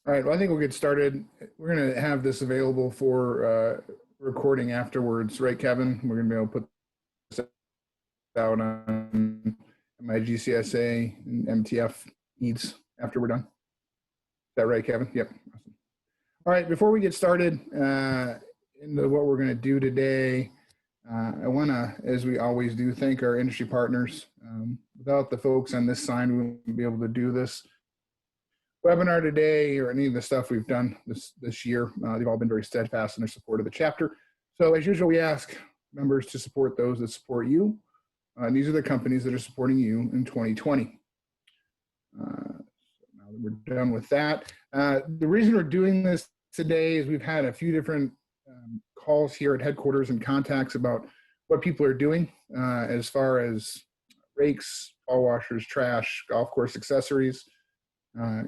All right, well, I think we'll get started. We're going to have this available for recording afterwards, right, Kevin? We're going to be able to put this out on MiGCSA and MTF needs after we're done. Is that right, Kevin? Yep. Awesome. All right, before we get started into what we're going to do today, I want to, as we always do, thank our industry partners. Without the folks on this side, we wouldn't be able to do this webinar today or any of the stuff we've done this year. They've all been very steadfast in their support of the chapter. So as usual, we ask members to support those that support you. And these are the companies that are supporting you in 2020. So now that we're done with that, the reason we're doing this today is we've had a few different calls here at headquarters and contacts about what people are doing as far as rakes, ball washers, trash, golf course accessories.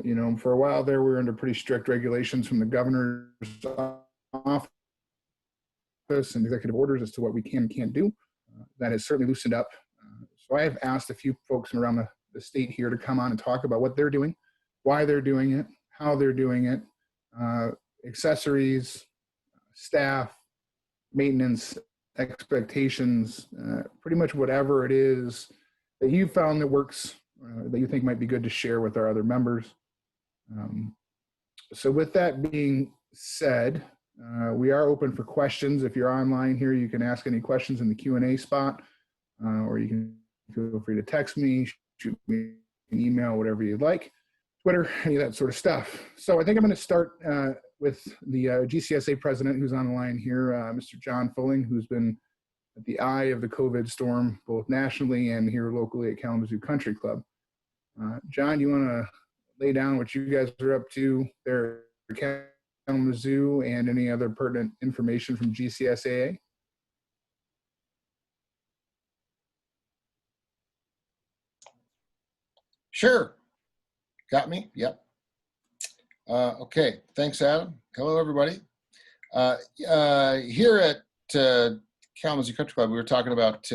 You know, for a while there, we were under pretty strict regulations from the governor's office and executive orders as to what we can and can't do. That has certainly loosened up. So I have asked a few folks from around the state here to come on and talk about what they're doing, why they're doing it, how they're doing it, accessories, staff, maintenance, expectations, pretty much whatever it is that you found that works that you think might be good to share with our other members. So with that being said, we are open for questions. If you're online here, you can ask any questions in the Q&A spot, or you can feel free to text me, shoot me an email, whatever you'd like, Twitter, any of that sort of stuff. So I think I'm going to start with the GCSA president who's on the line here, Mr. John Fulling, who's been at the eye of the COVID storm, both nationally and here locally at Kalamazoo Country Club. John, you want to lay down what you guys are up to there at Kalamazoo and any other pertinent information from GCSAA? Sure. Got me? Yep. Okay. Thanks, Adam. Hello, everybody. Here at Kalamazoo Country Club, we were talking about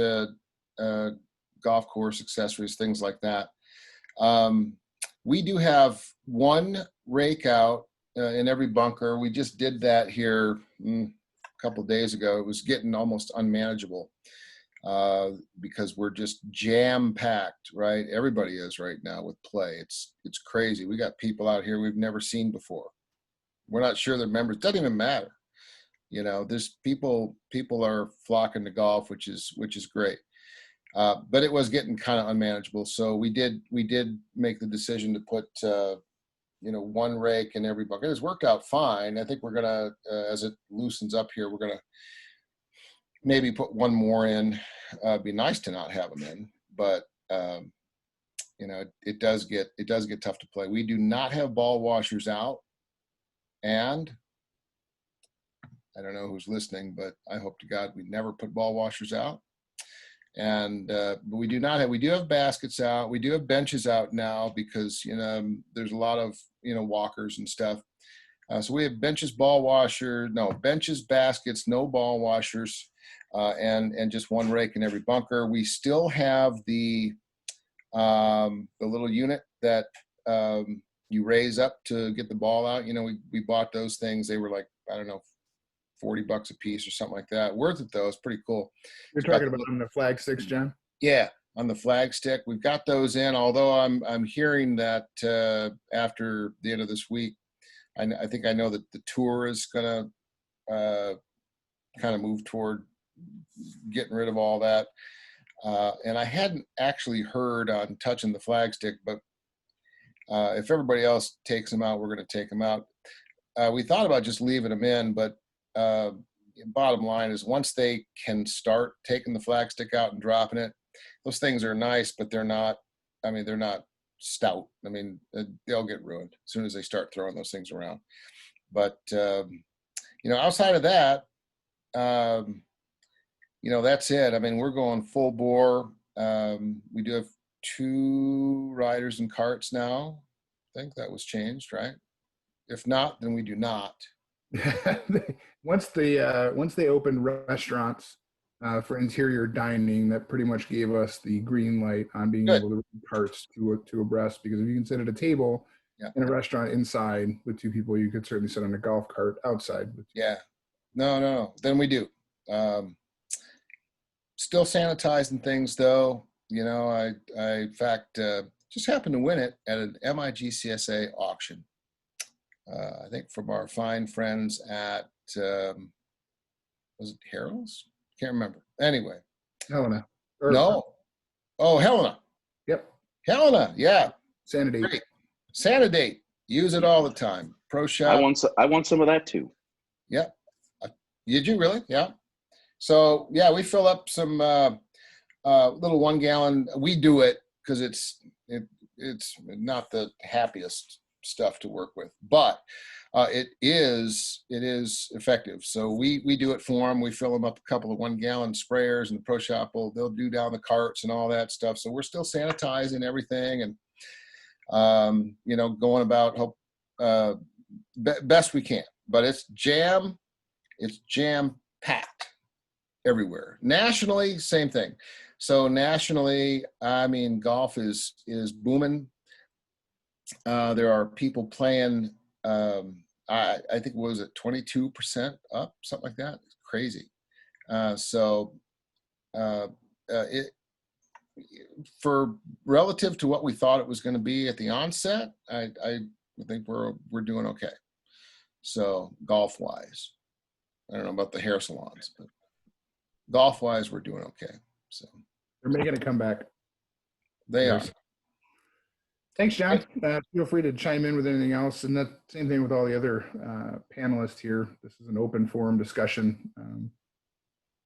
golf course accessories, things like that. We do have one rake out in every bunker. We just did that here a couple of days ago. It was getting almost unmanageable because we're just jam-packed, right? Everybody is right now with play. It's crazy. We got people out here we've never seen before. We're not sure they're members. It doesn't even matter. You know, there's people are flocking to golf, which is great. But it was getting kind of unmanageable. So we did make the decision to put, one rake in every bucket. It's worked out fine. I think we're going to, as it loosens up here, we're going to maybe put one more in. It'd be nice to not have them in, but, it does get tough to play. We do not have ball washers out. And I don't know who's listening, but I hope to God we never put ball washers out. And but we do have baskets out. We do have benches out now because there's a lot of walkers and stuff. So we have benches, baskets, no ball washers, and just one rake in every bunker. We still have the little unit that you raise up to get the ball out. We bought those things. They were like, I don't know, $40 a piece or something like that. Worth it though. It's pretty cool. You're talking about on the flag sticks, John? Yeah, on the flag stick. We've got those in, although I'm hearing that after the end of this week, I think I know that the tour is gonna kind of move toward getting rid of all that. And I hadn't actually heard on touching the flag stick, but if everybody else takes them out, we're going to take them out. We thought about just leaving them in, but bottom line is once they can start taking the flag stick out and dropping it, those things are nice, but they're not stout. They'll get ruined as soon as they start throwing those things around. But, outside of that, that's it. We're going full bore. We do have 2 riders and carts now. I think that was changed, right? If not, then we do not. Once they opened restaurants for interior dining, that pretty much gave us the green light on being able to run carts to abreast. Because if you can sit at a table Yeah. In a restaurant inside with 2 people, you could certainly sit on a golf cart outside. Yeah. No. Then we do. Still sanitizing things though. I in fact just happened to win it at an MiGCSA auction. I think from our fine friends at was it Harold's? Can't remember. Anyway. Helena. No. Oh, Helena. Yep. Helena. Yeah. Sanity. Great. Sanidate. Use it all the time. Pro Shop. I want some of that too. Yeah. Did you really? Yeah. So yeah, we fill up some little 1 gallon. We do it because it's not the happiest stuff to work with, but it is effective. So we do it for them. We fill them up a couple of 1 gallon sprayers, and the Pro Shop they'll do down the carts and all that stuff. So we're still sanitizing everything and going about best we can. But it's jam packed everywhere. Nationally, same thing. So nationally, I mean, golf is booming. There are people playing. I think what was it 22% up, something like that. It's crazy. It for relative to what we thought it was going to be at the onset, I think we're doing okay. So golf wise, I don't know about the hair salons, but golf wise, we're doing okay. So They're making a comeback. they are. Thanks, John. Feel free to chime in with anything else. And that same thing with all the other panelists here. This is an open forum discussion.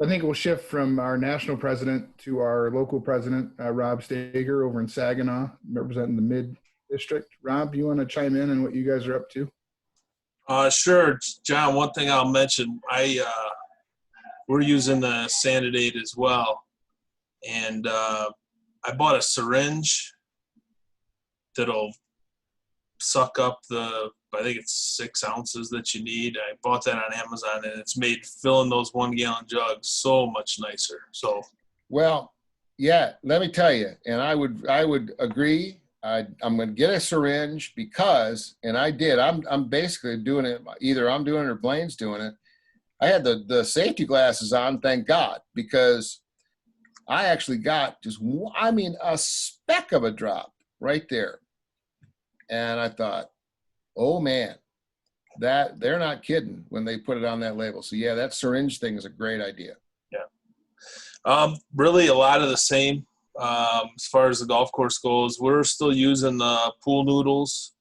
I think we'll shift from our national president to our local president, Rob Stager over in Saginaw, representing the Mid District. Rob, you want to chime in on what you guys are up to? Sure, John. One thing I'll mention, we're using the Sanidate as well, and I bought a syringe that'll suck up I think it's 6 ounces that you need. I bought that on Amazon, and it's made filling those 1 gallon jugs so much nicer. So, well, yeah, let me tell you, and I would agree. I'm going to get a syringe because, and I did. I'm basically doing it. Either I'm doing it or Blaine's doing it. I had the safety glasses on, thank God, because I actually got just, a speck of a drop right there. And I thought, oh man, that they're not kidding when they put it on that label. So yeah, that syringe thing is a great idea. Yeah. Really a lot of the same as far as the golf course goes. We're still using the pool noodles.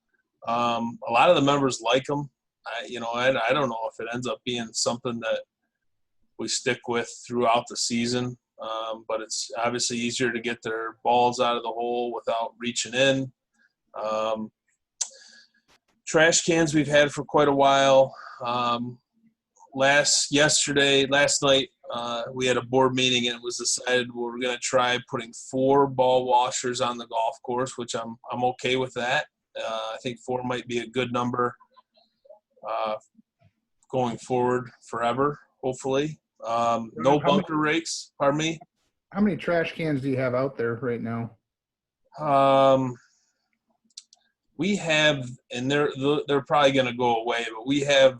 A lot of the members like them. I don't know if it ends up being something that we stick with throughout the season, but it's obviously easier to get their balls out of the hole without reaching in. Trash cans we've had for quite a while. Last night, we had a board meeting, and it was decided we were going to try putting 4 ball washers on the golf course, which I'm okay with that. I think 4 might be a good number going forward forever, hopefully. No bunker rakes. Pardon me? How many trash cans do you have out there right now? We have, and they're probably going to go away, but we have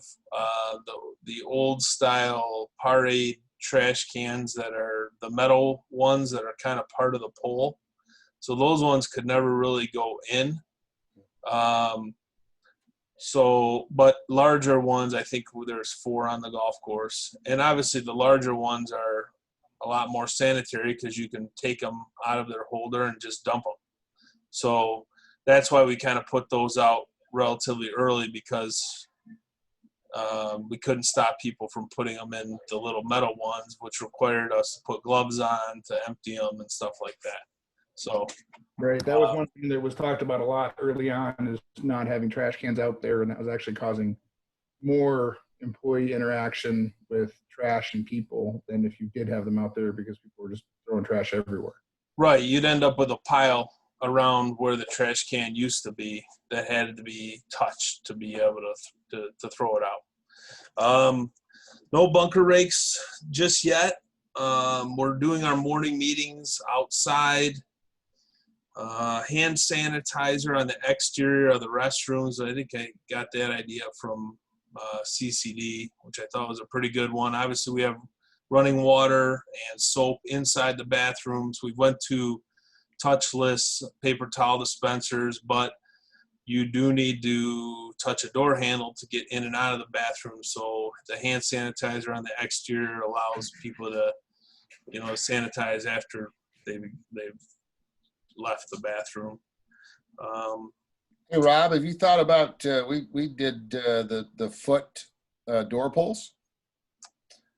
the old style Parade trash cans that are the metal ones that are kind of part of the pole. So those ones could never really go in. But larger ones, I think there's 4 on the golf course. And obviously the larger ones are a lot more sanitary because you can take them out of their holder and just dump them. So that's why we kind of put those out relatively early, because we couldn't stop people from putting them in the little metal ones, which required us to put gloves on to empty them and stuff like that. So, right, that was one thing that was talked about a lot early on, is not having trash cans out there, and that was actually causing more employee interaction with trash and people than if you did have them out there, because people were just throwing trash everywhere. Right, you'd end up with a pile around where the trash can used to be that had to be touched to be able to throw it out. No bunker rakes just yet. We're doing our morning meetings outside. hand sanitizer on the exterior of the restrooms. I think I got that idea from CCD, which I thought was a pretty good one. Obviously, we have running water and soap inside the bathrooms. We went to touchless paper towel dispensers, but you do need to touch a door handle to get in and out of the bathroom. So the hand sanitizer on the exterior allows people to, sanitize after they've left the bathroom. Hey, Rob, have you thought about, we did the foot door pulls.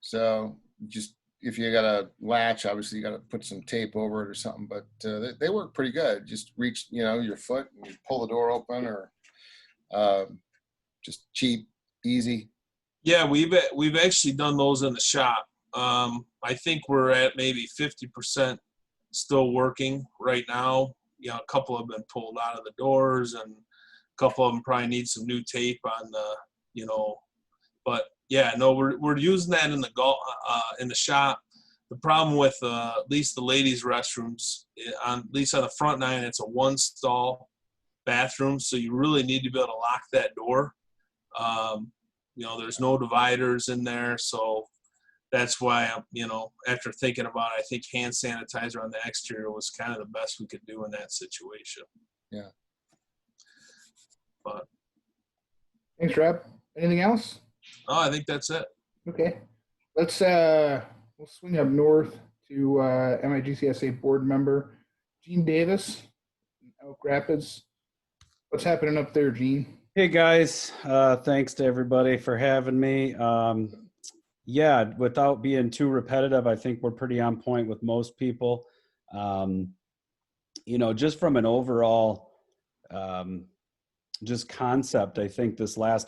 So just, if you got a latch, obviously you got to put some tape over it or something, but they work pretty good. Just reach, your foot and you pull the door open, or just cheap, easy. Yeah, we've actually done those in the shop. I think we're at maybe 50% still working right now. A couple have been pulled out of the doors, and a couple of them probably need some new tape on the, but yeah, no, we're using that in the shop. The problem with at least the ladies' restrooms, at least on the front 9, it's a 1-stall bathroom, so you really need to be able to lock that door. There's no dividers in there, so that's why after thinking about it, I think hand sanitizer on the exterior was kind of the best we could do in that situation. Yeah. But Thanks, Rob. Anything else? oh, I think that's it. Okay. Let's we'll swing up north to MiGCSA board member Gene Davis, Elk Rapids. What's happening up there, Gene? Hey guys, thanks to everybody for having me. Yeah, without being too repetitive, I think we're pretty on point with most people. Just from an overall just concept, I think I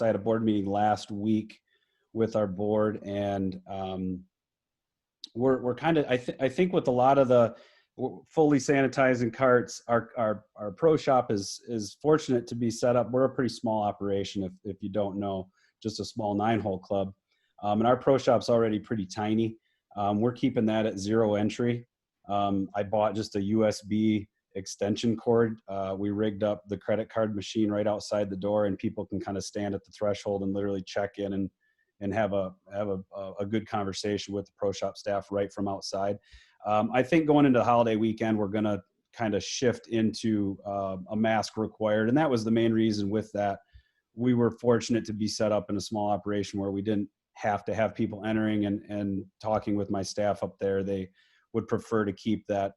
had a board meeting last week with our board, and we're kind of, I think with a lot of the fully sanitizing carts, our pro shop is fortunate to be set up. We're a pretty small operation, if you don't know, just a small 9-hole club. And our pro shop's already pretty tiny. We're keeping that at 0 entry. I bought just a USB extension cord. We rigged up the credit card machine right outside the door, and people can kind of stand at the threshold and literally check in and have a good conversation with the pro shop staff right from outside. I think going into the holiday weekend, we're going to kind of shift into a mask required. And that was the main reason with that. We were fortunate to be set up in a small operation where we didn't have to have people entering, and talking with my staff up there, they would prefer to keep that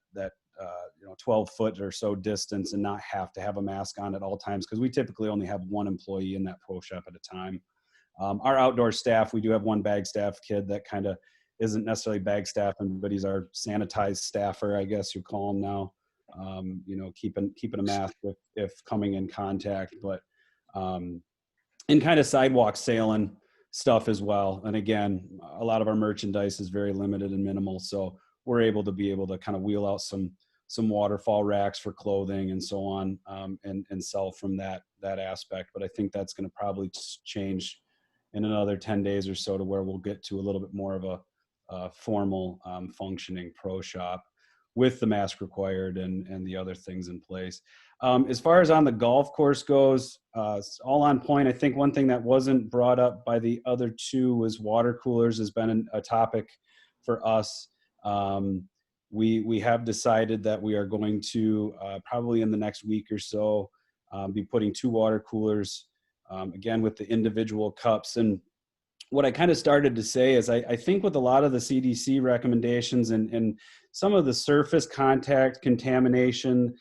12 foot or so distance and not have to have a mask on at all times, because we typically only have 1 employee in that pro shop at a time. Our outdoor staff, we do have 1 bag staff kid that kind of isn't necessarily bag staffing, but he's our sanitized staffer, I guess you call him now. Keeping a mask if coming in contact, but and kind of sidewalk sailing stuff as well. And again, a lot of our merchandise is very limited and minimal, so we're able to kind of wheel out some waterfall racks for clothing and so on, and sell from that aspect. But I think that's going to probably change in another 10 days or so, to where we'll get to a little bit more of a formal functioning pro shop with the mask required and the other things in place. As far as on the golf course goes, it's all on point. I think one thing that wasn't brought up by the other 2 was water coolers has been a topic for us. We have decided that we are going to probably in the next week or so be putting 2 water coolers, again with the individual cups. And what I kind of started to say is I think with a lot of the CDC recommendations and some of the surface contact contamination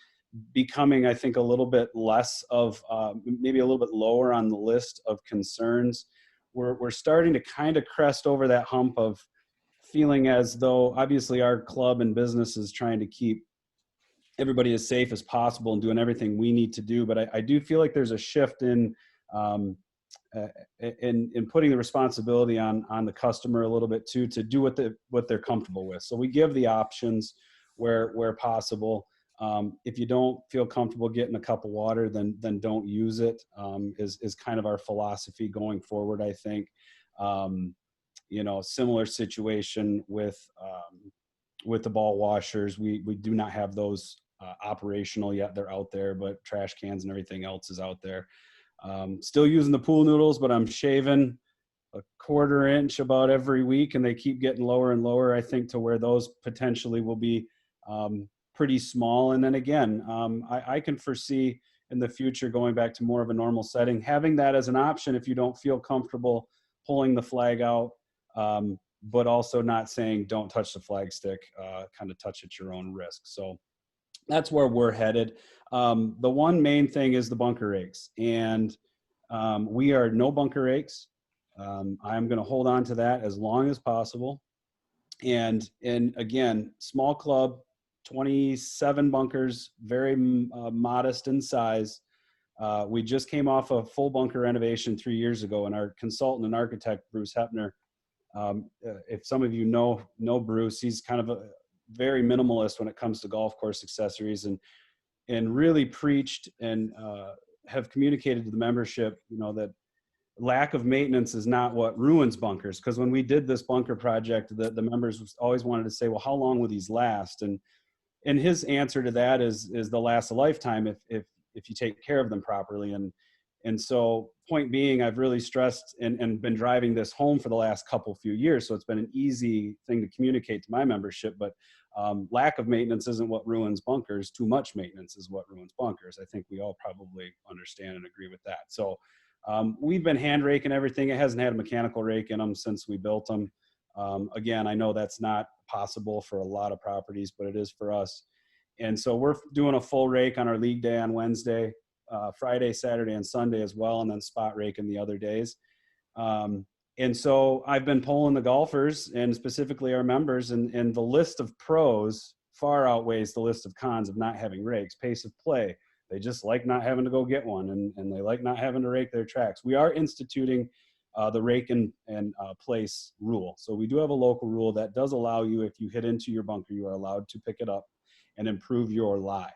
becoming, I think, a little bit less of maybe a little bit lower on the list of concerns, we're starting to kind of crest over that hump of feeling as though obviously our club and business is trying to keep everybody as safe as possible and doing everything we need to do. But I do feel like there's a shift in putting the responsibility on the customer a little bit too, to do what they're comfortable with. So we give the options where possible. If you don't feel comfortable getting a cup of water, then don't use it, is kind of our philosophy going forward, I think. Similar situation with the ball washers. We do not have those operational yet. They're out there, but trash cans and everything else is out there. Still using the pool noodles, but I'm shaving a 1/4 inch about every week, and they keep getting lower and lower, I think, to where those potentially will be pretty small. And then again, I can foresee in the future going back to more of a normal setting, having that as an option if you don't feel comfortable pulling the flag out, but also not saying don't touch the flag stick, kind of touch at your own risk. So that's where we're headed. The one main thing is the bunker rakes, and we are no bunker rakes. I'm going to hold on to that as long as possible. And again, small club, 27 bunkers, very modest in size. We just came off a full bunker renovation 3 years ago, and our consultant and architect, Bruce Hepner, if some of you know Bruce, he's kind of a very minimalist when it comes to golf course accessories, and really preached and have communicated to the membership, that lack of maintenance is not what ruins bunkers. Because when we did this bunker project, the members always wanted to say, well, how long will these last? And his answer to that is they'll last a lifetime if you take care of them properly. And so point being, I've really stressed and been driving this home for the last few years. So it's been an easy thing to communicate to my membership, but lack of maintenance isn't what ruins bunkers. Too much maintenance is what ruins bunkers. I think we all probably understand and agree with that. So we've been hand raking everything. It hasn't had a mechanical rake in them since we built them. Again, I know that's not possible for a lot of properties, but it is for us. And so we're doing a full rake on our league day on Wednesday, Friday, Saturday, and Sunday as well, and then spot raking the other days. And so I've been polling the golfers and specifically our members, and the list of pros far outweighs the list of cons of not having rakes. Pace of play, they just like not having to go get one, and they like not having to rake their tracks. We are instituting the rake and place rule. So we do have a local rule that does allow you, if you hit into your bunker, you are allowed to pick it up and improve your lie.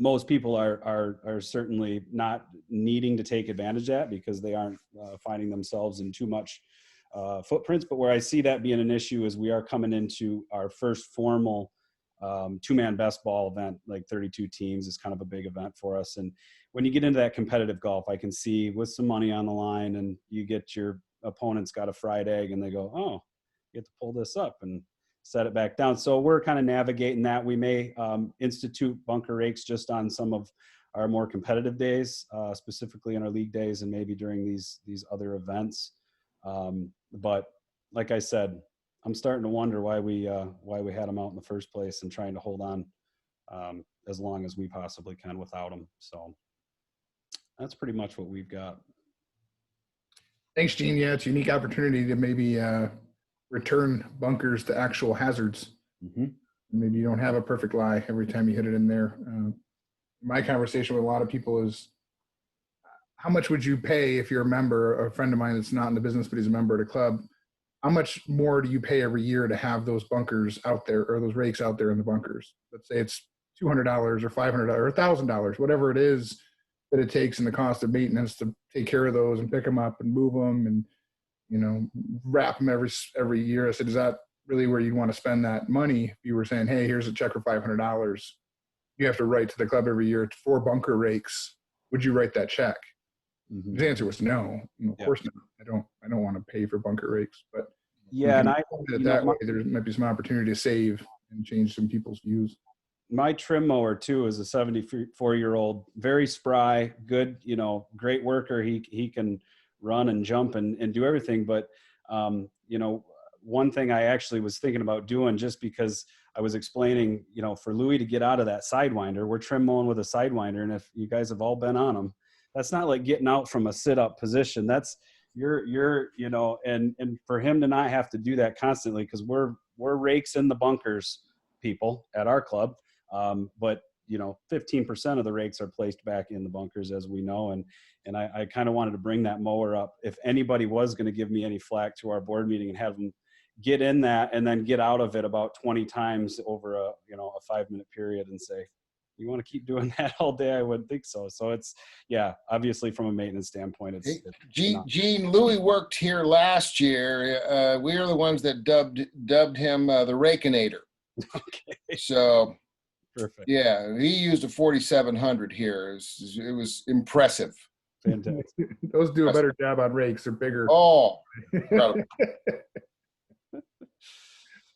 Most people are certainly not needing to take advantage of that because they aren't finding themselves in too much footprints. But where I see that being an issue is we are coming into our first formal two-man best ball event, like 32 teams is kind of a big event for us. And when you get into that competitive golf, I can see with some money on the line and you get your opponent's got a fried egg and they go, oh, you get to pull this up and set it back down. So we're kind of navigating that. We may institute bunker rakes just on some of our more competitive days, specifically in our league days and maybe during these other events. But like I said, I'm starting to wonder why we had them out in the first place and trying to hold on as long as we possibly can without them. So that's pretty much what we've got. Thanks, Gene. Yeah, it's a unique opportunity to maybe return bunkers to actual hazards. Mm-hmm. Maybe you don't have a perfect lie every time you hit it in there. My conversation with a lot of people is, how much would you pay if you're a member, a friend of mine that's not in the business, but he's a member at a club, how much more do you pay every year to have those bunkers out there, or those rakes out there in the bunkers? Let's say it's $200 or $500 or $1,000, whatever it is that it takes, and the cost of maintenance to take care of those and pick them up and move them and, wrap them every year. I said, is that really where you'd want to spend that money? If you were saying, hey, here's a check for $500, you have to write to the club every year for bunker rakes. Would you write that check? Mm-hmm. His answer was no. Of course not. I don't want to pay for bunker rakes, but yeah, and way there might be some opportunity to save and change some people's views. My trim mower too is a 74-year-old, very spry, good, great worker. He can run and jump and do everything. But, one thing I actually was thinking about doing, just because I was explaining, for Louis to get out of that Sidewinder, we're trim mowing with a Sidewinder. And if you guys have all been on them, that's not like getting out from a sit-up position. That's and for him to not have to do that constantly, because we're rakes in the bunkers, people at our club. But 15% of the rakes are placed back in the bunkers, as we know. And I kind of wanted to bring that mower up. If anybody was going to give me any flack to our board meeting and have them get in that and then get out of it about 20 times over a 5-minute period and say, you want to keep doing that all day? I wouldn't think so. So it's, obviously from a maintenance standpoint, it's Gene, Louis worked here last year. We are the ones that dubbed him the Rakinator. Okay. So Perfect. Yeah, he used a 4700 here. It was impressive. Fantastic. Those do a better job on rakes. They're bigger. Oh, incredible.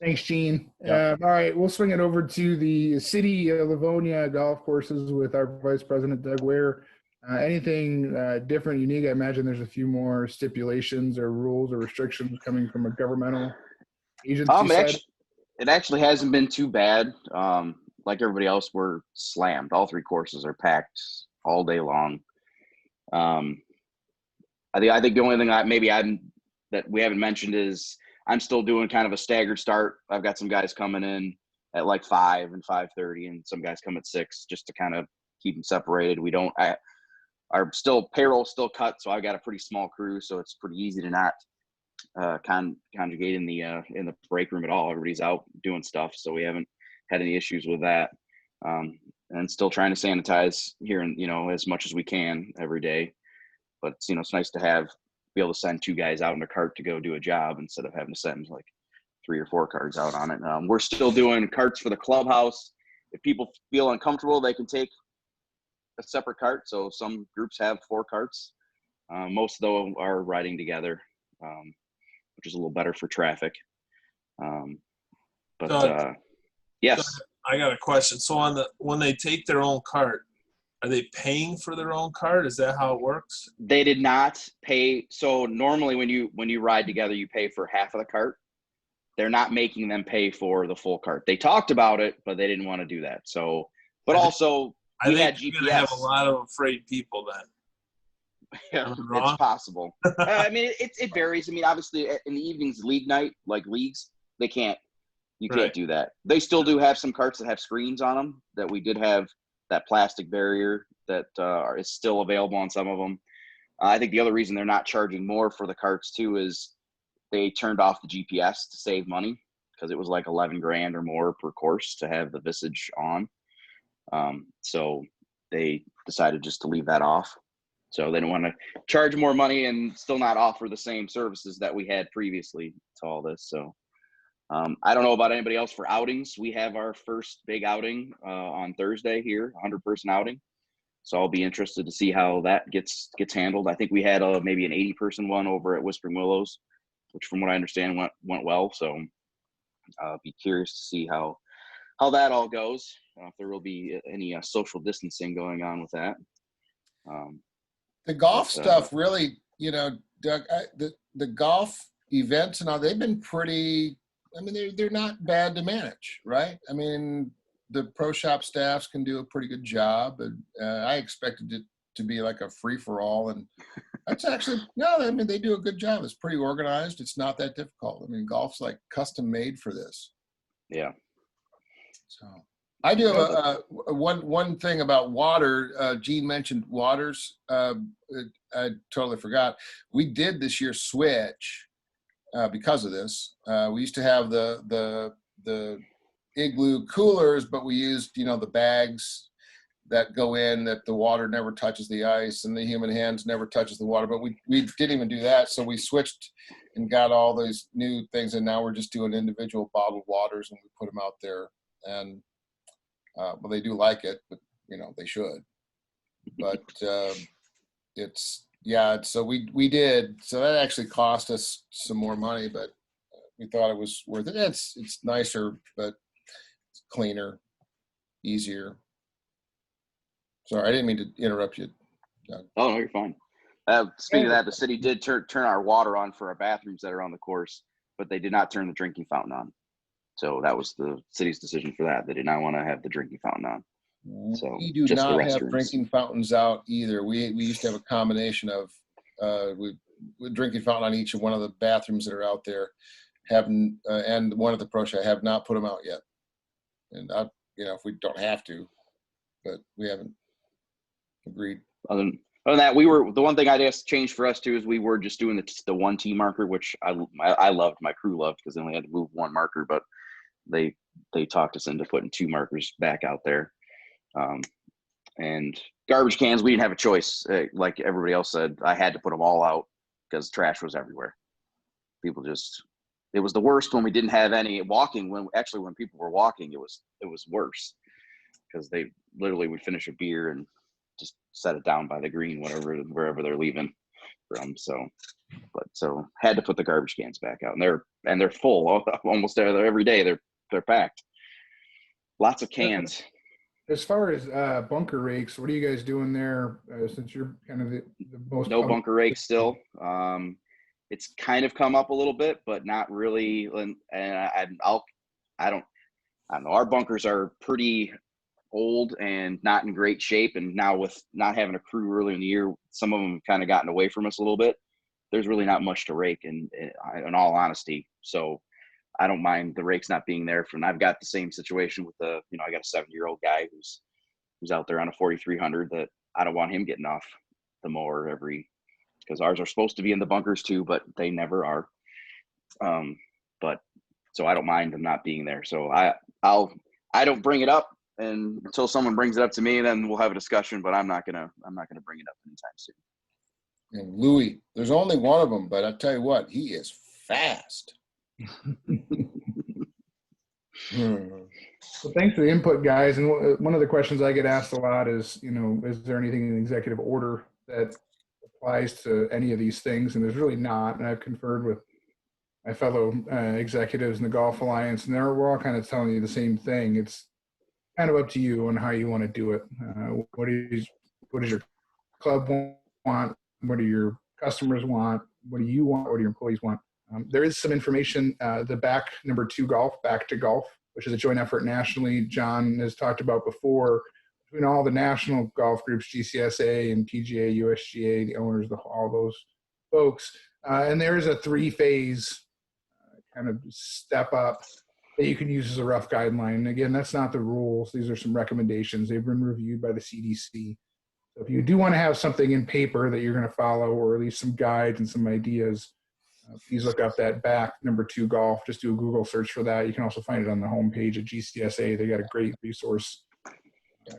Thanks, Gene. Yep. All right, we'll swing it over to the City of Livonia golf courses with our Vice President, Doug Ware. Anything different, unique? I imagine there's a few more stipulations or rules or restrictions coming from a governmental agency side. It actually hasn't been too bad. Like everybody else, we're slammed. All 3 courses are packed all day long. I think the only thing that we haven't mentioned is I'm still doing kind of a staggered start. I've got some guys coming in at like 5 and 5:30, and some guys come at 6 just to kind of keep them separated. Our payroll still cut, so I've got a pretty small crew, so it's pretty easy to not conjugate in the break room at all. Everybody's out doing stuff, so we haven't had any issues with that. And still trying to sanitize here and as much as we can every day. But it's nice to be able to send 2 guys out in a cart to go do a job instead of having to send like 3 or 4 cars out on it. We're still doing carts for the clubhouse. If people feel uncomfortable, they can take a separate cart. So some groups have 4 carts. Most though are riding together, which is a little better for traffic. Yes. So I got a question. So when they take their own cart, are they paying for their own cart? Is that how it works? They did not pay. So normally when you ride together, you pay for half of the cart. They're not making them pay for the full cart. They talked about it, but they didn't want to do that. So, but also we had you're GPS. gonna have a lot of afraid people then. Yeah, it's possible. I mean, it varies. I mean, obviously in the evenings, league night, like leagues, you can't do that. They still do have some carts that have screens on them that we did have that plastic barrier that is still available on some of them. I think the other reason they're not charging more for the carts too is they turned off the GPS to save money because it was like 11 grand or more per course to have the Visage on. So they decided just to leave that off. So they don't want to charge more money and still not offer the same services that we had previously to all this. So I don't know about anybody else for outings. We have our first big outing on Thursday here, 100-person outing. So I'll be interested to see how that gets handled. I think we had maybe an 80-person one over at Whispering Willows, which from what I understand went well. So I'll be curious to see how that all goes. If there will be any social distancing going on with that. The golf stuff really, Doug, the golf events and all, they've been pretty, I mean, they're not bad to manage, right? I mean, the pro shop staffs can do a pretty good job. And I expected it to be like a free-for-all. And that's actually, no, I mean, they do a good job. It's pretty organized. It's not that difficult. I mean, golf's like custom made for this. Yeah. So I do have one thing about water. Gene mentioned waters. I totally forgot. We did this year switch because of this. We used to have the igloo coolers, but we used the bags that go in that the water never touches the ice and the human hands never touches the water. But we didn't even do that, so we switched and got all these new things, and now we're just doing individual bottled waters and we put them out there. And well, they do like it, but they should. But so we did. So that actually cost us some more money, but we thought it was worth it. It's nicer, but it's cleaner, easier. Sorry, I didn't mean to interrupt you, Doug. Oh no, you're fine. Speaking of that, the city did turn our water on for our bathrooms that are on the course, but they did not turn the drinking fountain on. So that was the city's decision for that. They did not want to have the drinking fountain on. So we do not have drinking fountains out either. We used to have a combination of with drinking fountain on each of one of the bathrooms that are out there. And one of the pro shop have not put them out yet. And if we don't have to, but we haven't agreed. Other than that, the one thing I guess changed for us too is we were just doing the one tee marker, which I loved, my crew loved, because they only had to move one marker, but they talked us into putting 2 markers back out there. And garbage cans, we didn't have a choice. Like everybody else said, I had to put them all out because trash was everywhere. It was the worst when we didn't have any walking. When people were walking, it was worse. because they literally would finish a beer and just set it down by the green, wherever they're leaving from. So had to put the garbage cans back out, and they're full almost every day. They're packed. Lots of cans. As far as bunker rakes, what are you guys doing there? Since you're kind of the most No bunker rakes still. It's kind of come up a little bit, but not really. And I don't know. Our bunkers are pretty old and not in great shape. And now with not having a crew early in the year, some of them kind of gotten away from us a little bit. There's really not much to rake in all honesty. So I don't mind the rakes not being there. I've got the same situation with I got a 7-year-old guy who's out there on a 4300 that I don't want him getting off the mower because ours are supposed to be in the bunkers too, but they never are. But so I don't mind them not being there. So I don't bring it up, and until someone brings it up to me, then we'll have a discussion, but I'm not gonna bring it up anytime soon. And Louis, there's only one of them, but I tell you what, he is fast. Well, thanks for the input, guys. And one of the questions I get asked a lot is, is there anything in the executive order that applies to any of these things? And there's really not. And I've conferred with my fellow executives in the Golf Alliance, and we're all kind of telling you the same thing. It's kind of up to you on how you want to do it. What does your club want? What do your customers want? What do you want? What do your employees want? There is some information, the Back to Golf, which is a joint effort nationally. John has talked about before, between all the national golf groups, GCSA and PGA, USGA, the owners, all those folks. And there is a 3-phase kind of step up that you can use as a rough guideline. And again, that's not the rules. These are some recommendations. They've been reviewed by the CDC. So if you do want to have something in paper that you're going to follow, or at least some guides and some ideas, please look up that Back to Golf. Just do a Google search for that. You can also find it on the homepage at GCSA. They got a great resource. I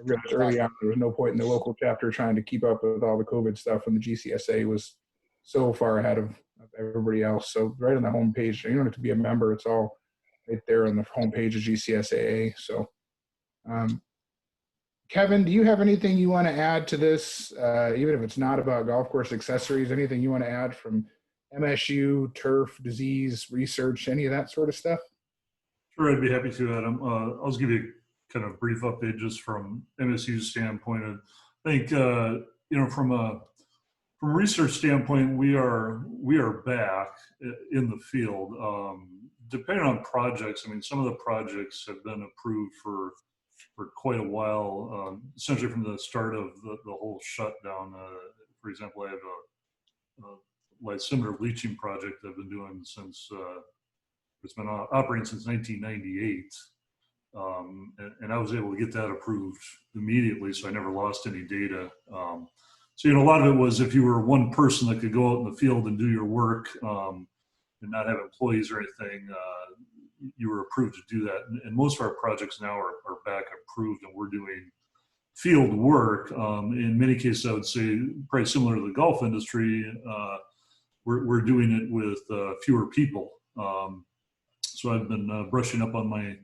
realized early on there was no point in the local chapter trying to keep up with all the COVID stuff when the GCSA was so far ahead of everybody else. So right on the homepage, you don't have to be a member. It's all right there on the homepage of GCSAA. So, Kevin, do you have anything you want to add to this, even if it's not about golf course accessories? Anything you want to add from MSU, turf, disease, research, any of that sort of stuff? Sure, I'd be happy to, Adam. I'll just give you a kind of brief update just from MSU's standpoint. I think, from a research standpoint, we are back in the field. Depending on projects, I mean, some of the projects have been approved for quite a while, essentially from the start of the whole shutdown. For example, I have a lysimeter bleaching project I've been doing since, it's been operating since 1998. And I was able to get that approved immediately, so I never lost any data. So, a lot of it was if you were one person that could go out in the field and do your work and not have employees or anything, you were approved to do that. And most of our projects now are back approved, and we're doing field work. In many cases, I would say probably similar to the golf industry, we're doing it with fewer people. So I've been brushing up on my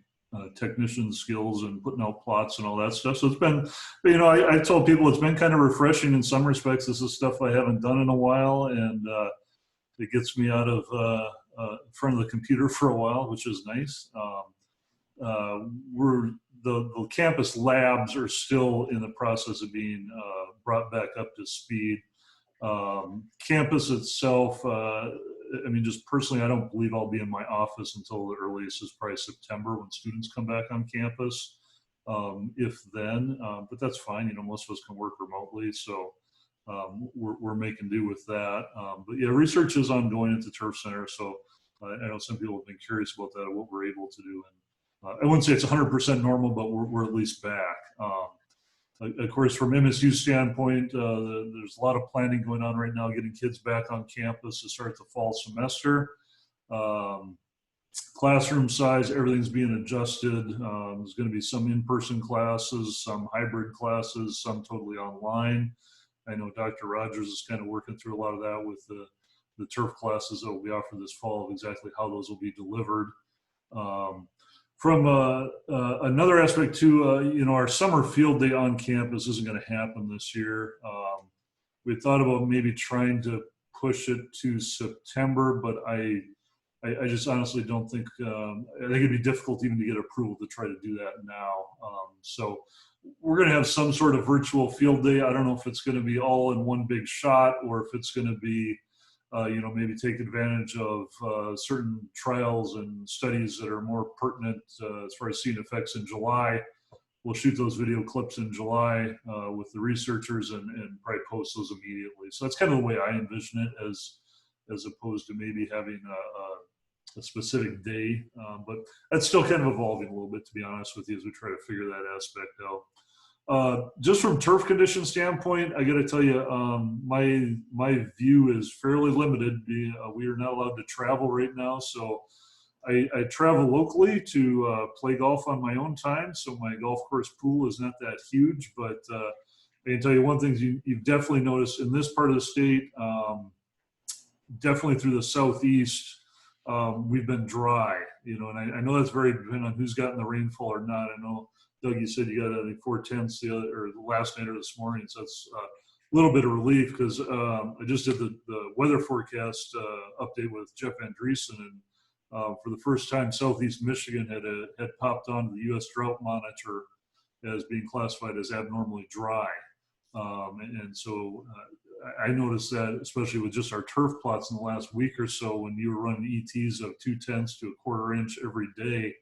technician skills and putting out plots and all that stuff. So it's been, I told people it's been kind of refreshing in some respects. This is stuff I haven't done in a while, and it gets me out of in front of the computer for a while, which is nice. The campus labs are still in the process of being brought back up to speed. Campus itself, just personally, I don't believe I'll be in my office until the earliest is probably September when students come back on campus, if then, but that's fine. Most of us can work remotely, so we're making do with that. But yeah, research is ongoing at the Turf Center, so I know some people have been curious about that, what we're able to do. And I wouldn't say it's 100% normal, but we're at least back. Of course, from MSU's standpoint, there's a lot of planning going on right now, getting kids back on campus to start the fall semester. Classroom size, everything's being adjusted. There's going to be some in-person classes, some hybrid classes, some totally online. I know Dr. Rogers is kind of working through a lot of that with the turf classes that will be offered this fall, of exactly how those will be delivered. From another aspect too, our summer field day on campus isn't going to happen this year. We thought about maybe trying to push it to September, but I just honestly don't think, I think it'd be difficult even to get approval to try to do that now. So we're going to have some sort of virtual field day. I don't know if it's going to be all in one big shot or if it's going to be, maybe take advantage of certain trials and studies that are more pertinent as far as seeing effects in July. We'll shoot those video clips in July with the researchers and probably post those immediately. So that's kind of the way I envision it, as opposed to maybe having a specific day. But that's still kind of evolving a little bit, to be honest with you, as we try to figure that aspect out. Just from turf condition standpoint, I got to tell you, my view is fairly limited. We are not allowed to travel right now, so I travel locally to play golf on my own time. So my golf course pool is not that huge, but I can tell you one thing you've definitely noticed in this part of the state, definitely through the southeast, we've been dry, and I know that's very dependent on who's gotten the rainfall or not. I know, Doug, you said you got, I think, 4/10 the last night or this morning. So that's a little bit of relief, because I just did the weather forecast update with Jeff Andreessen, and for the first time, Southeast Michigan had popped onto the U.S. Drought Monitor as being classified as abnormally dry. And so I noticed that, especially with just our turf plots in the last week or so, when you were running ETs of 0.2 to 1/4 inch every day,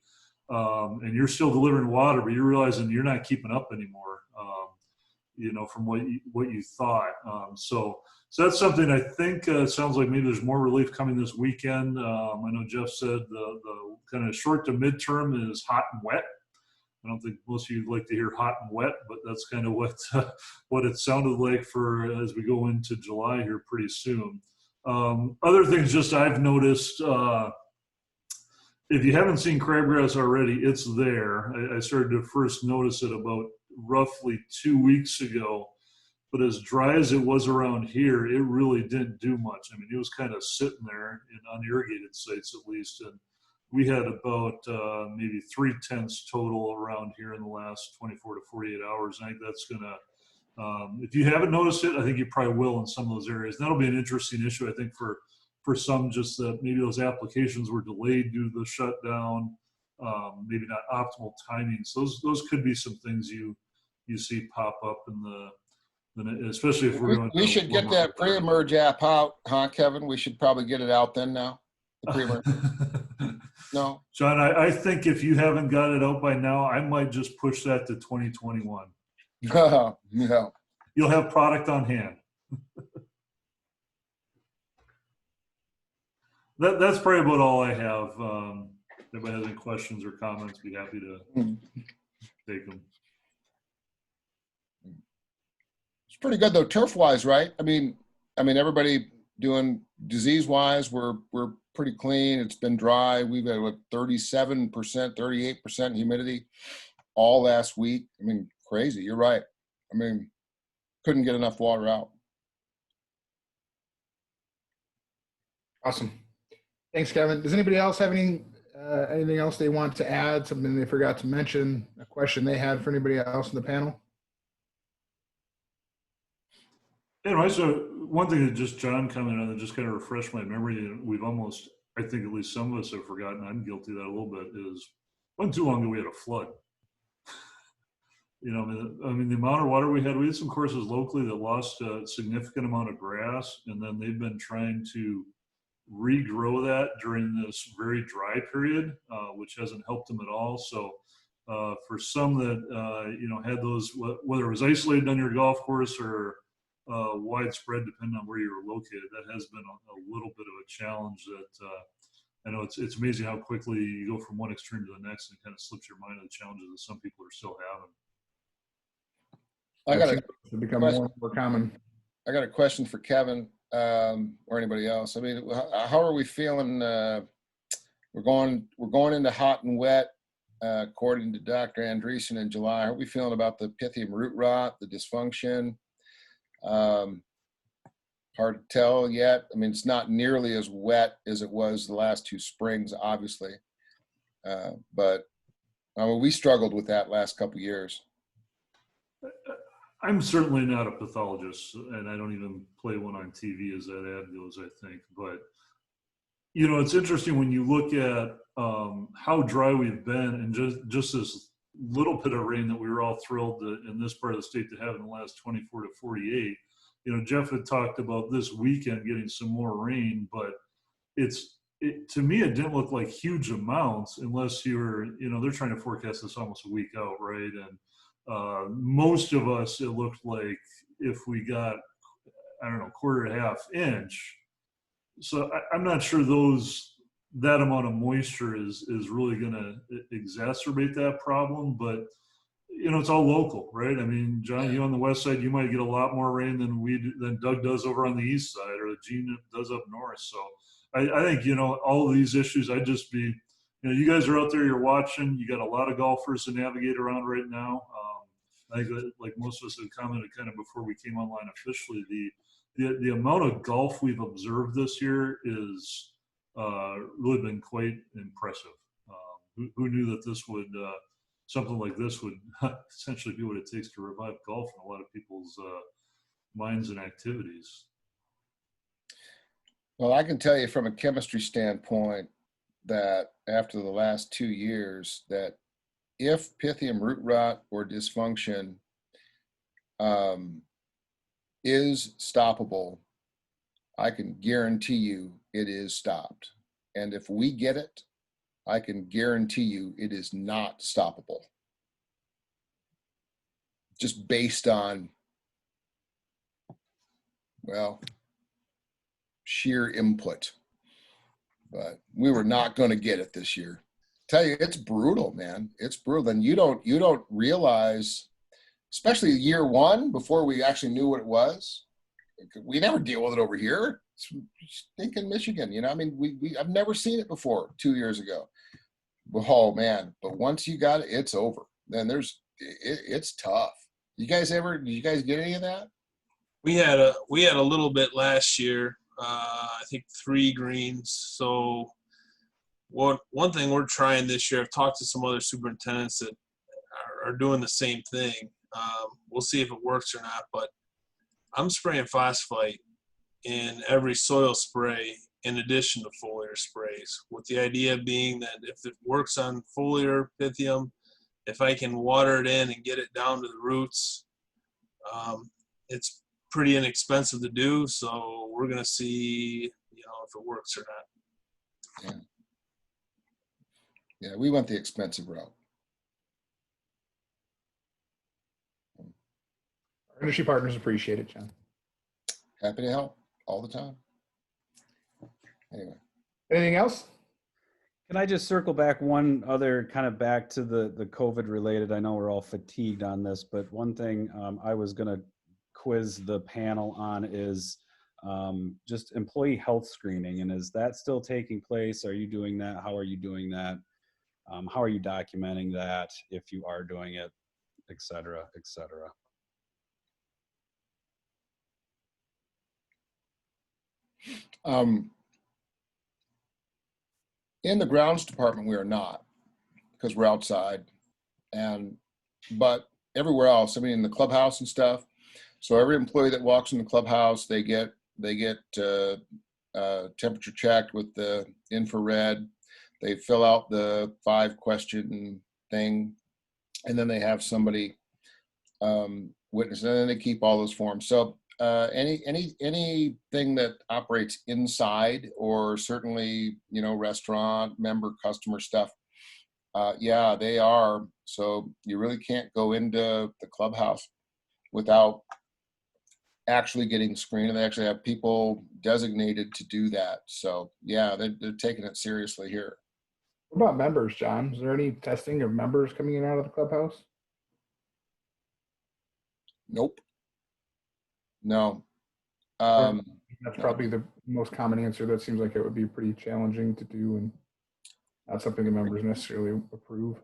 and you're still delivering water, but you're realizing you're not keeping up anymore, from what you thought. So that's something I think sounds like maybe there's more relief coming this weekend. I know Jeff said the kind of short to midterm is hot and wet. I don't think most of you like to hear hot and wet, but that's kind of what it sounded like for as we go into July here pretty soon. Other things just I've noticed, if you haven't seen crabgrass already, it's there. I started to first notice it about roughly 2 weeks ago, but as dry as it was around here, it really didn't do much. I mean, it was kind of sitting there in unirrigated sites at least, and we had about maybe 0.3 total around here in the last 24 to 48 hours. I think that's gonna, if you haven't noticed it, I think you probably will in some of those areas. And that'll be an interesting issue, I think, for some, just that maybe those applications were delayed due to the shutdown, maybe not optimal timing. So those could be some things you see pop up in the, especially if we're going. We should get that pre-emerge app out, huh, Kevin? We should probably get it out then now. The pre-emerge. No, John, I think if you haven't got it out by now, I might just push that to 2021. No. You'll have product on hand. That's probably about all I have. If anybody has any questions or comments, be happy to take them. It's pretty good though, turf-wise, right? I mean, everybody doing disease-wise, we're pretty clean. It's been dry. We've had 37%, 38% humidity all last week. I mean, crazy. You're right. I mean, couldn't get enough water out. Awesome. Thanks, Kevin. Does anybody else have anything else they want to add? Something they forgot to mention? A question they had for anybody else in the panel? Anyway, so one thing that just John commented on that just kind of refreshed my memory, and we've almost, I think at least some of us have forgotten, I'm guilty of that a little bit, is wasn't too long ago we had a flood. I mean, the amount of water we had some courses locally that lost a significant amount of grass, and then they've been trying to regrow that during this very dry period, which hasn't helped them at all. So for some that, had those, whether it was isolated on your golf course or widespread, depending on where you were located, that has been a little bit of a challenge that I know it's amazing how quickly you go from one extreme to the next, and it kind of slips your mind of the challenges that some people are still having. I got become more and more common. I got a question for Kevin or anybody else. I mean, how are we feeling? We're going into hot and wet, according to Dr. Andreessen in July. How are we feeling about the Pythium root rot, the dysfunction? Hard to tell yet. I mean, it's not nearly as wet as it was the last 2 springs, obviously. But We struggled with that last couple of years. I'm certainly not a pathologist, and I don't even play one on TV as that ad goes, I think. But, you know, it's interesting when you look at how dry we've been, and just this little bit of rain that we were all thrilled in this part of the state to have in the last 24 to 48. You know, Jeff had talked about this weekend getting some more rain, but to me, it didn't look like huge amounts unless they're trying to forecast this almost a week out, right? And most of us, it looked like if we got, I don't know, quarter to half inch. So I'm not sure that amount of moisture is really going to exacerbate that problem, but you know, it's all local, right? I mean, John, you on the west side, you might get a lot more rain than Doug does over on the east side, or Gene does up north. So I think, you know, all of these issues, you know, you guys are out there, you're watching, you got a lot of golfers to navigate around right now. I think that, like most of us have commented kind of before we came online officially, the amount of golf we've observed this year is really been quite impressive. Who knew that this would, something like this would essentially be what it takes to revive golf in a lot of people's minds and activities. Well, I can tell you from a chemistry standpoint that after the last 2 years, that if Pythium root rot or dysfunction is stoppable, I can guarantee you it is stopped. And if we get it, I can guarantee you it is not stoppable. Just based on, well, sheer input. But we were not going to get it this year. Tell you, it's brutal, man. It's brutal. And you don't realize, especially year one, before we actually knew what it was. We never deal with it over here. Think in Michigan, you know. I mean, I've never seen it before 2 years ago. Oh man! But once you got it, it's over. Then it's tough. Did you guys get any of that? We had a little bit last year. I think 3 greens. So one thing we're trying this year, I've talked to some other superintendents that are doing the same thing. We'll see if it works or not, but I'm spraying phosphite in every soil spray in addition to foliar sprays, with the idea being that if it works on foliar Pythium, if I can water it in and get it down to the roots, it's pretty inexpensive to do. So we're going to see, you know, if it works or not. Yeah, we went the expensive route. Our industry partners appreciate it, John. Happy to help all the time. Anyway. Anything else? Can I just circle back one other kind of back to the COVID related? I know we're all fatigued on this, but one thing I was going to quiz the panel on is just employee health screening. And is that still taking place? Are you doing that? How are you doing that? How are you documenting that if you are doing it, et cetera, et cetera? In the grounds department, we are not, because we're outside, but everywhere else, I mean, in the clubhouse and stuff. So every employee that walks in the clubhouse, they get temperature checked with the infrared. They fill out the 5-question thing, and then they have somebody witness, and then they keep all those forms. So anything that operates inside, or certainly, you know, restaurant, member, customer stuff, yeah, they are. So you really can't go into the clubhouse without actually getting screened, and they actually have people designated to do that. So yeah, they're taking it seriously here. What about members, John? Is there any testing of members coming in and out of the clubhouse? Nope. No. That's probably the most common answer. That seems like it would be pretty challenging to do and not something the members necessarily approve.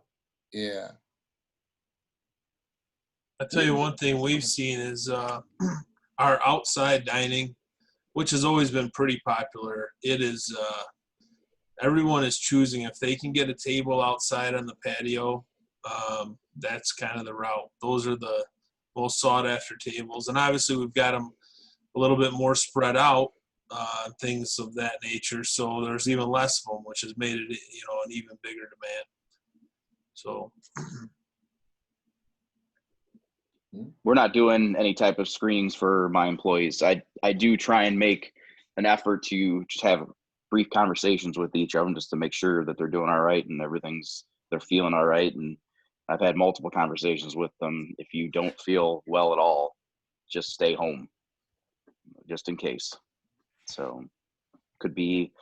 Yeah. I'll tell you one thing we've seen is our outside dining, which has always been pretty popular. It is, everyone is choosing if they can get a table outside on the patio that's kind of the route. Those are the most sought after tables. And obviously we've got them a little bit more spread out, things of that nature. So there's even less of them, which has made it, an even bigger demand. So we're not doing any type of screenings for my employees. I do try and make an effort to just have brief conversations with each of them just to make sure that they're doing all right and they're feeling all right. And I've had multiple conversations with them. If you don't feel well at all, just stay home, just in case. So could be,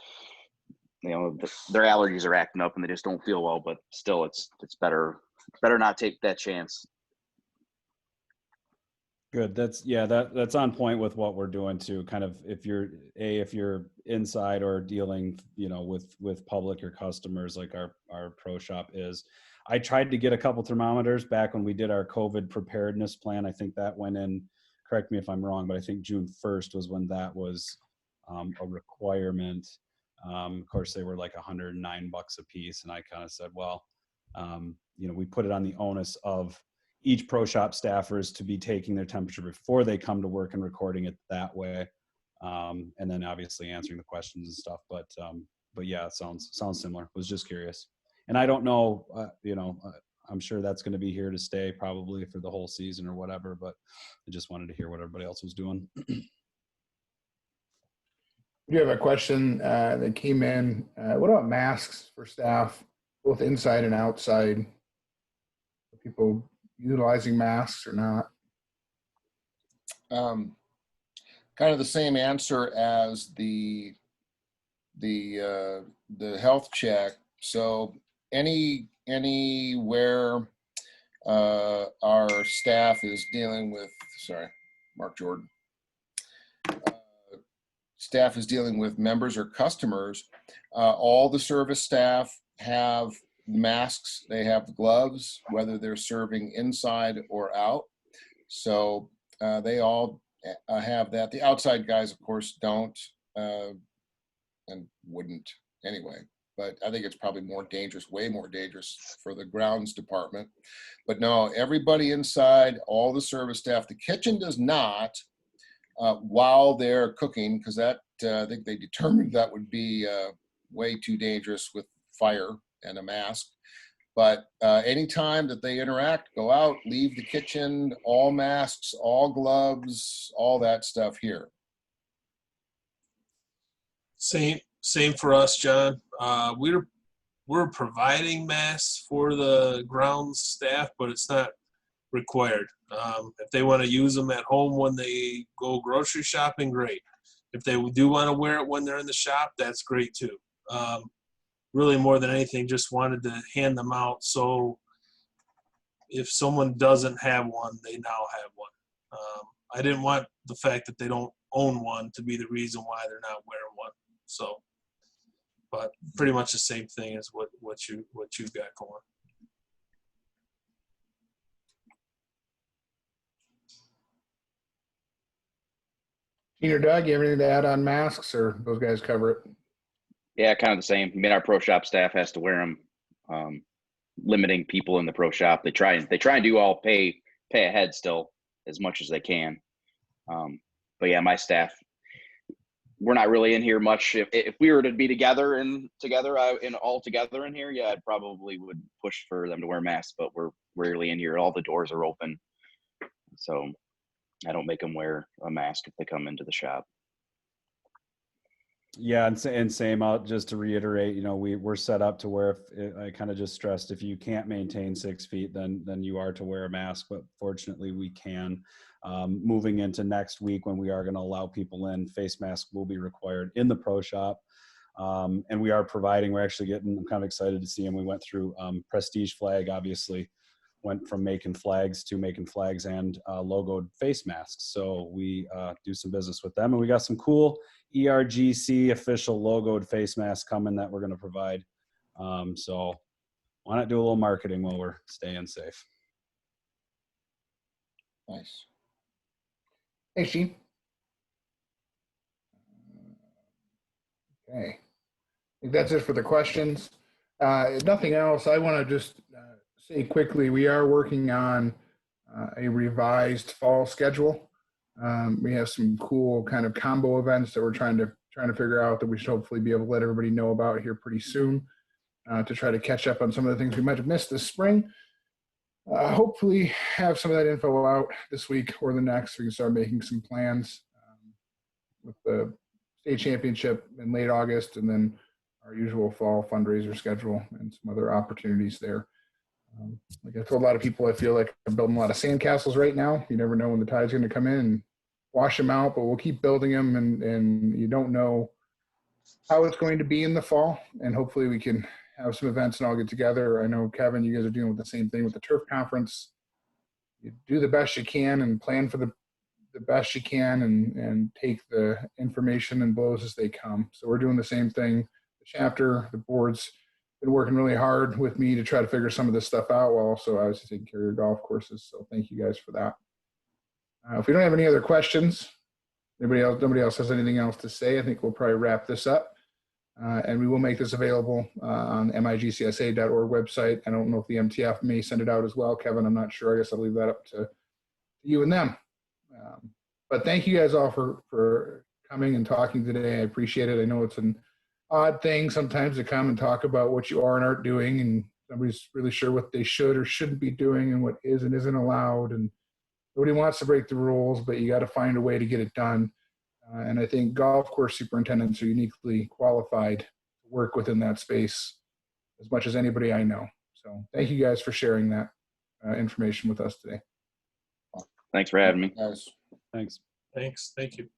their allergies are acting up and they just don't feel well, but still it's better not take that chance. Good. That's on point with what we're doing too. Kind of if you're inside or dealing, with public or customers like our pro shop is. I tried to get a couple thermometers back when we did our COVID preparedness plan. I think that went in, correct me if I'm wrong, but I think June 1st was when that was a requirement. Of course, they were like $109 a piece. And I kind of said, well, we put it on the onus of each pro shop staffers to be taking their temperature before they come to work and recording it that way. And then obviously answering the questions and stuff. But yeah, it sounds similar. Was just curious. And I don't know, I'm sure that's going to be here to stay probably for the whole season or whatever, but I just wanted to hear what everybody else was doing. We have a question that came in. What about masks for staff, both inside and outside? Are people utilizing masks or not? Kind of the same answer as the health check. So anywhere our staff is dealing with, Mark Jordan. Staff is dealing with members or customers, all the service staff have masks, they have gloves, whether they're serving inside or out. So they all have that. The outside guys, of course, don't and wouldn't anyway. But I think it's probably more dangerous, way more dangerous for the grounds department. But no, everybody inside, all the service staff. The kitchen does not, while they're cooking, because that I think they determined that would be way too dangerous with fire and a mask. But anytime that they interact, go out, leave the kitchen, all masks, all gloves, all that stuff here. Same for us, John. We're providing masks for the grounds staff, but it's not required. If they want to use them at home when they go grocery shopping, great. If they do want to wear it when they're in the shop, that's great too. Really, more than anything, just wanted to hand them out. So if someone doesn't have one, they now have one. I didn't want the fact that they don't own one to be the reason why they're not wearing one. So, but pretty much the same thing as what you've got going. Gene or Doug, you have anything to add on masks, or those guys cover it? Yeah, kind of the same. I mean, our pro shop staff has to wear them. Limiting people in the pro shop. They try and do all pay ahead still as much as they can. But yeah, my staff, we're not really in here much. If we were to be together all together in here, yeah, I probably would push for them to wear masks. But we're rarely in here. All the doors are open, so I don't make them wear a mask if they come into the shop. Yeah, and same out, just to reiterate, we're set up to where I kind of just stressed, if you can't maintain 6 feet, then you are to wear a mask, but fortunately we can. Moving into next week, when we are going to allow people in, face masks will be required in the pro shop. And we are providing, I'm kind of excited to see them. We went through Prestige Flag, obviously went from making flags and logoed face masks. So we do some business with them, and we got some cool ERGC official logoed face masks coming that we're going to provide. So why not do a little marketing while we're staying safe? Nice. Hey, Gene. Okay. I think that's it for the questions. If nothing else, I want to just say quickly, we are working on a revised fall schedule. We have some cool kind of combo events that we're trying to figure out that we should hopefully be able to let everybody know about here pretty soon, to try to catch up on some of the things we might have missed this spring. Hopefully have some of that info out this week or the next. We can start making some plans with the state championship in late August, and then our usual fall fundraiser schedule and some other opportunities there. Like I told a lot of people, I feel like I'm building a lot of sandcastles right now. You never know when the tide's going to come in and wash them out, but we'll keep building them, and you don't know how it's going to be in the fall. And hopefully we can have some events and all get together. I know, Kevin, you guys are dealing with the same thing with the turf conference. You do the best you can and plan for the best you can, and take the information and blows as they come. So we're doing the same thing. The chapter, the board's been working really hard with me to try to figure some of this stuff out, while also I was taking care of your golf courses. So thank you guys for that. If we don't have any other questions, nobody else has anything else to say, I think we'll probably wrap this up. And we will make this available on the MiGCSA.org website. I don't know if the MTF may send it out as well, Kevin. I'm not sure. I guess I'll leave that up to you and them. But thank you guys all for coming and talking today. I appreciate it. I know it's an odd thing sometimes to come and talk about what you are and aren't doing, and nobody's really sure what they should or shouldn't be doing and what is and isn't allowed. And nobody wants to break the rules, but you got to find a way to get it done. And I think golf course superintendents are uniquely qualified to work within that space as much as anybody I know. So thank you guys for sharing that information with us today. Thanks for having me. Guys. Thanks. Thanks. Thank you.